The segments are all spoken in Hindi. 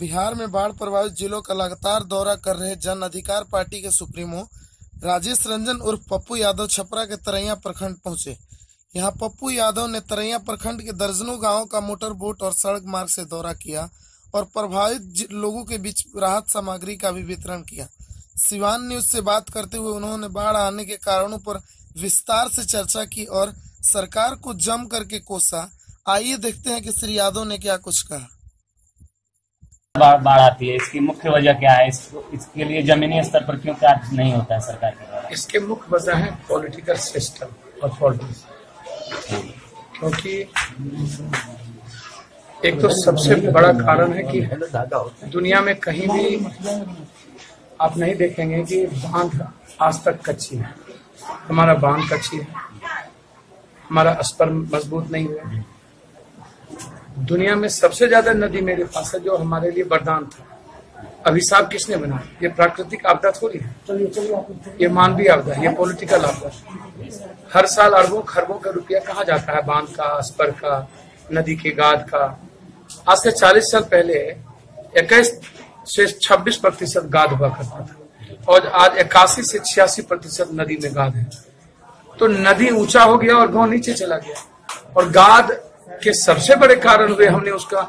बिहार में बाढ़ प्रभावित जिलों का लगातार दौरा कर रहे जन अधिकार पार्टी के सुप्रीमो राजेश रंजन उर्फ पप्पू यादव छपरा के तरैया प्रखंड पहुंचे। यहां पप्पू यादव ने तरैया प्रखंड के दर्जनों गांवों का मोटर बोट और सड़क मार्ग से दौरा किया और प्रभावित लोगों के बीच राहत सामग्री का भी वितरण किया। सिवान न्यूज से बात करते हुए उन्होंने बाढ़ आने के कारणों पर विस्तार से चर्चा की और सरकार को जम करके कोसा। आइए देखते हैं कि श्री यादव ने क्या कुछ कहा। बाढ़ आती है, इसकी मुख्य वजह क्या है? इसके लिए जमीनी स्तर पर क्यों क्या नहीं होता है सरकार के द्वारा? इसके मुख्य वजह है पॉलिटिकल सिस्टम और पॉलिटिक्स। क्योंकि एक तो सबसे बड़ा कारण है कि दुनिया में कहीं भी आप नहीं देखेंगे कि बांध आज तक कच्ची है। हमारा बांध कच्ची है, हमारा स्पर मजबूत नहीं हुआ। दुनिया में सबसे ज्यादा नदी मेरे पास है जो हमारे लिए वरदान था। अभिशाप किसने बनाया? ये प्राकृतिक आपदा थोड़ी है, ये मानवीय आपदा, ये पॉलिटिकल आपदा। हर साल अरबों खरबों का रुपया कहाँ जाता है? बांध का, स्पर का, नदी के गाद का। आज से 40 साल पहले 21 से 26% गाद हुआ करता था और आज 81 से 86% नदी में गाद है। तो नदी ऊंचा हो गया और गांव नीचे चला गया। और गाद के सबसे बड़े कारण हुए हमने उसका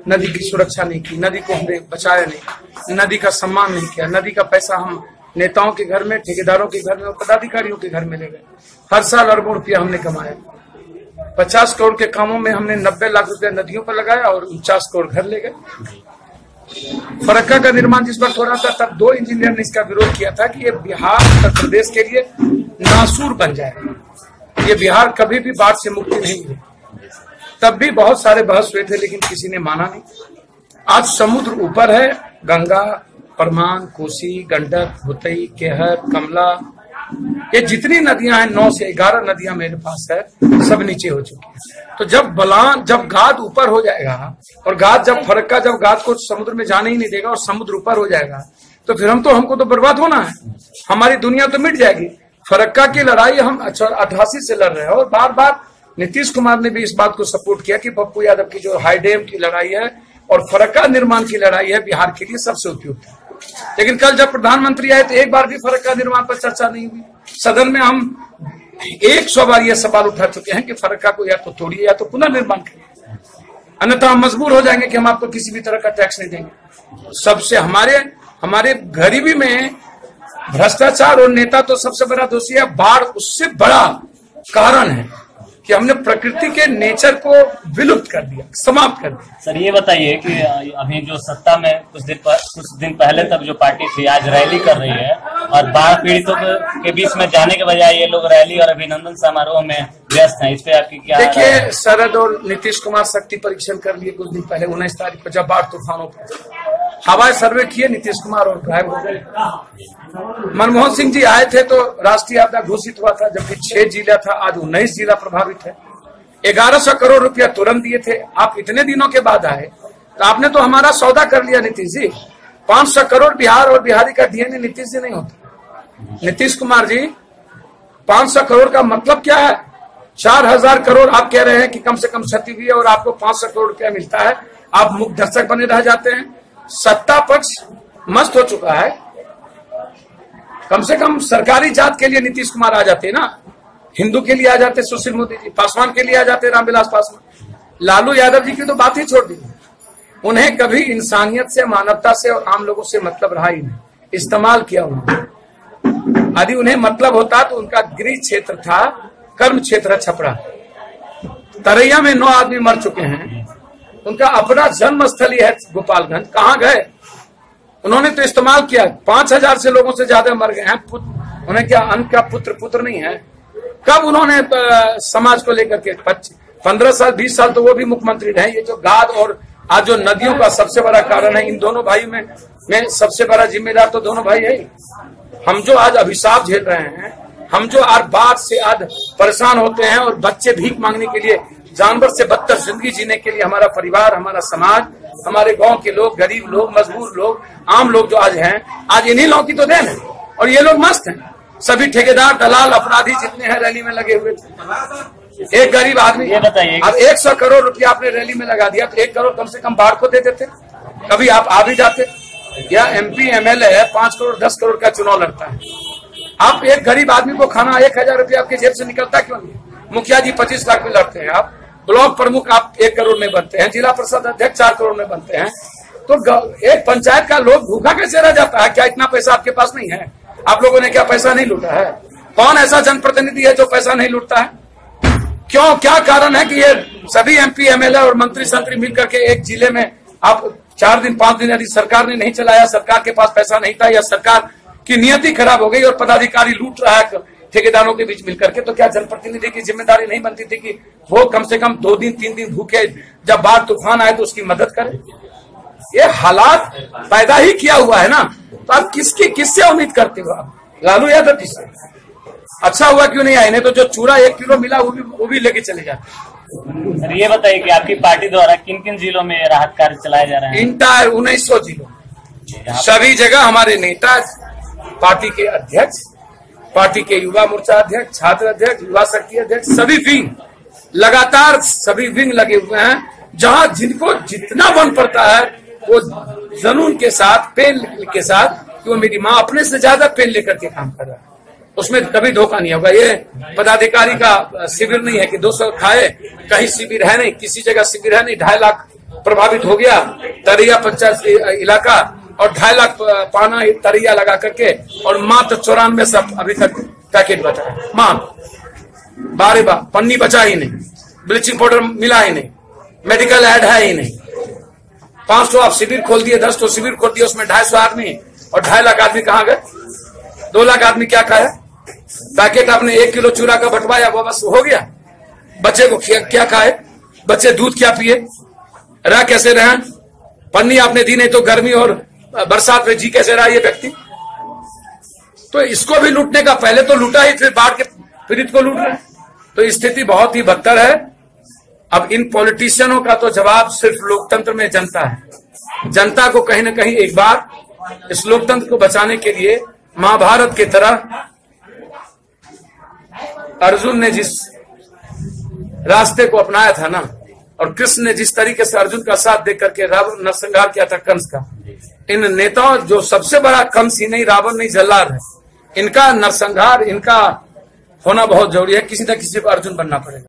नदी की सुरक्षा नहीं की, नदी को हमने बचाया नहीं, नदी का सम्मान नहीं किया। नदी का पैसा हम नेताओं के घर में, ठेकेदारों के घर में और पदाधिकारियों के घर में ले गए। हर साल अरबों रुपया हमने कमाया। 50 करोड़ के कामों में हमने 90 लाख रुपया नदियों पर लगाया और 49 करोड़ घर ले गए। फरक्का का निर्माण जिस वक्त हो रहा था तब 2 इंजीनियर ने इसका विरोध किया था कि ये बिहार उत्तर प्रदेश के लिए नासूर बन जाएगा, ये बिहार कभी भी बाढ़ से मुक्ति नहीं मिलेगी। तब भी बहुत सारे बहस हुए थे लेकिन किसी ने माना नहीं। आज समुद्र ऊपर है, गंगा, परमान, कोसी, गंडक, भुतई, केहर, कमला, ये जितनी नदियां हैं 9 से 11 नदियां मेरे पास है, सब नीचे हो चुकी है। तो जब गाद ऊपर हो जाएगा और फरक्का जब गाद को समुद्र में जाने ही नहीं देगा और समुद्र ऊपर हो जाएगा तो फिर हमको तो बर्बाद होना है, हमारी दुनिया तो मिट जाएगी। फरक्का की लड़ाई हम 88 से लड़ रहे हैं और बार बार नीतीश कुमार ने भी इस बात को सपोर्ट किया कि पप्पू यादव की जो हाई डैम की लड़ाई है और फरक्का निर्माण की लड़ाई है बिहार के लिए सबसे उपयुक्त है। लेकिन कल जब प्रधानमंत्री आए तो एक बार भी फरक्का निर्माण पर चर्चा नहीं हुई। सदन में हम 100 बार यह सवाल उठा चुके हैं कि फरक्का को या तो तोड़िए या तो पुनर्निर्माण करिए, अन्यथा हम मजबूर हो जाएंगे कि हम आपको किसी भी तरह का टैक्स नहीं देंगे। सबसे हमारे गरीबी में भ्रष्टाचार और नेता तो सबसे बड़ा दोषी है, बाढ़ उससे बड़ा कारण है कि हमने प्रकृति के नेचर को विलुप्त कर दिया, समाप्त कर दिया। सर ये बताइए कि अभी जो सत्ता में कुछ दिन पहले तक जो पार्टी थी आज रैली कर रही है और बाढ़ पीड़ितों के बीच में जाने के बजाय ये लोग रैली और अभिनंदन समारोह में व्यस्त हैं, इस पे आपकी क्या? देखिए, शरद और नीतीश कुमार शक्ति परीक्षण कर लिए कुछ दिन पहले 19 तारीख को, जब बाढ़ तूफानों पर हवाई सर्वे किए नीतीश कुमार और गायब हो गए। मनमोहन सिंह जी आए थे तो राष्ट्रीय आपदा घोषित हुआ था, जबकि 6 जिला था, आज 19 जिला प्रभावित है। 1100 करोड़ रुपया तुरंत दिए थे। आप इतने दिनों के बाद आए तो आपने तो हमारा सौदा कर लिया नीतीश जी। 500 करोड़ बिहार और बिहारी का डीएनए नीतीश जी नहीं होता। नीतीश कुमार जी, 500 करोड़ का मतलब क्या है? 4000 करोड़ आप कह रहे हैं कि कम से कम क्षति हुई है और आपको 500 करोड़ रुपया मिलता है। आप मुख्य दर्शक बने रह जाते हैं। सत्ता पक्ष मस्त हो चुका है। कम से कम सरकारी जात के लिए नीतीश कुमार आ जाते ना, हिंदू के लिए आ जाते सुशील मोदी जी, पासवान के लिए आ जाते रामविलास पासवान, लालू यादव जी की तो बात ही छोड़ दी। उन्हें कभी इंसानियत से, मानवता से और आम लोगों से मतलब रहा ही नहीं, इस्तेमाल किया उन्होंने। यदि उन्हें मतलब होता तो उनका गृह क्षेत्र था, कर्म क्षेत्र छपरा। तरैया में 9 आदमी मर चुके हैं। उनका अपना जन्म स्थली है गोपालगंज, कहाँ गए? उन्होंने तो इस्तेमाल किया। 5000 से लोगों से ज्यादा मर गए हैं। उन्हें क्या अन्न का पुत्र नहीं है? कब उन्होंने समाज को लेकर के 15 साल 20 साल तो वो भी मुख्यमंत्री रहे। ये जो गाद और आज जो नदियों का सबसे बड़ा कारण है, इन दोनों भाई में सबसे बड़ा जिम्मेदार तो दोनों भाई है। हम जो आज अभिशाप झेल रहे हैं, हम जो आज बाढ़ से आज परेशान होते हैं और बच्चे भीख मांगने के लिए, जानवर से बदतर जिंदगी जीने के लिए हमारा परिवार, हमारा समाज, हमारे गांव के लोग, गरीब लोग, मजबूर लोग, आम लोग जो आज हैं, आज इन्हीं लोगों की तो देन है। और ये लोग मस्त हैं। सभी ठेकेदार, दलाल, अपराधी जितने हैं रैली में लगे हुए थे। एक गरीब आदमी, ये बताइए, अब 100 करोड़ रुपया आपने रैली में लगा दिया तो 1 करोड़ कम से कम बाढ़ को दे देते। कभी आप आ भी जाते। या MP MLA 5 करोड़ 10 करोड़ का चुनाव लड़ता है, आप एक गरीब आदमी को खाना 1000 रुपया आपके जेब से निकलता क्यों नहीं? मुखिया जी 25 लाख में लड़ते हैं, आप ब्लॉक प्रमुख आप 1 करोड़ में बनते हैं, जिला परिषद अध्यक्ष 4 करोड़ में बनते हैं, तो एक पंचायत का लोग भूखा कैसे रह जाता है? क्या इतना पैसा आपके पास नहीं है? आप लोगों ने क्या पैसा नहीं लूटा है? कौन ऐसा जनप्रतिनिधि है जो पैसा नहीं लूटता है? क्यों, क्या कारण है कि ये सभी MP MLA और मंत्री संतरी मिलकर के एक जिले में आप 4 दिन 5 दिन यदि सरकार ने नहीं चलाया, सरकार के पास पैसा नहीं था, या सरकार की नियति खराब हो गई और पदाधिकारी लूट रहा है ठेकेदारों के बीच मिलकर के, तो क्या जनप्रतिनिधि की जिम्मेदारी नहीं बनती थी कि वो कम से कम 2 दिन 3 दिन भूखे, जब बाढ़ तूफान आए तो उसकी मदद करे? ये हालात पैदा ही किया हुआ है ना, तो आप किससे उम्मीद करते हो? आप लालू यादव जी से। अच्छा हुआ क्यों नहीं आए, नहीं तो जो चूड़ा 1 किलो मिला वो भी लेके चले जाते। सर ये बताइए कि आपकी पार्टी द्वारा किन किन जिलों में राहत कार्य चलाए जा रहे हैं? इंटायर 1900 जिलों, सभी जगह हमारे नेता, पार्टी के अध्यक्ष, पार्टी के युवा मोर्चा अध्यक्ष, छात्र अध्यक्ष, युवा शक्ति अध्यक्ष, सभी विंग लगातार सभी विंग लगे हुए हैं। जहां जिनको जितना बन पड़ता है वो जुनून के साथ, पेन के साथ, कि वो मेरी माँ अपने से ज्यादा पेन लेकर के काम कर रहा है, उसमें कभी धोखा नहीं होगा। ये पदाधिकारी का शिविर नहीं है कि 200 खाए, कहीं शिविर है नहीं, किसी जगह शिविर है नहीं। 2.5 लाख प्रभावित हो गया तरैया पंचायत इलाका, और 2.5 लाख पाना तरैया लगा करके, और मात्र 94 सब अभी तक पैकेट बचा है। माँ 12 पन्नी बचा ही नहीं, ब्लीचिंग पाउडर मिला ही नहीं, मेडिकल एड है ही नहीं। 500 आप शिविर खोल दिए, 10 शिविर खोल दिए, उसमें 250 आदमी, और 2.5 लाख आदमी कहाँ गए? 2 लाख आदमी क्या खाया? पैकेट आपने 1 किलो चूरा का बंटवाया, वो बस हो गया। बच्चे को क्या खाए? बच्चे दूध क्या पिए? रह कैसे रहे? पन्नी आपने दी नहीं तो गर्मी और बरसात में जी कैसे रहा ये व्यक्ति? तो इसको भी लूटने का, पहले तो लूटा ही, फिर बाढ़ के पीड़ित को लूट रहे। तो स्थिति बहुत ही बदतर है। अब इन पॉलिटिशियनों का तो जवाब सिर्फ लोकतंत्र में जनता है। जनता को कहीं ना कहीं एक बार इस लोकतंत्र को बचाने के लिए महाभारत की तरह अर्जुन ने जिस रास्ते को अपनाया था ना, और कृष्ण ने जिस तरीके से अर्जुन का साथ देकर के रावण नरसंहार किया था कंस का, इन नेताओं, जो सबसे बड़ा कंस ही नहीं, रावण नहीं, जल्लाद है, इनका नरसंहार, इनका होना बहुत जरूरी है। किसी न किसी को अर्जुन बनना पड़ेगा।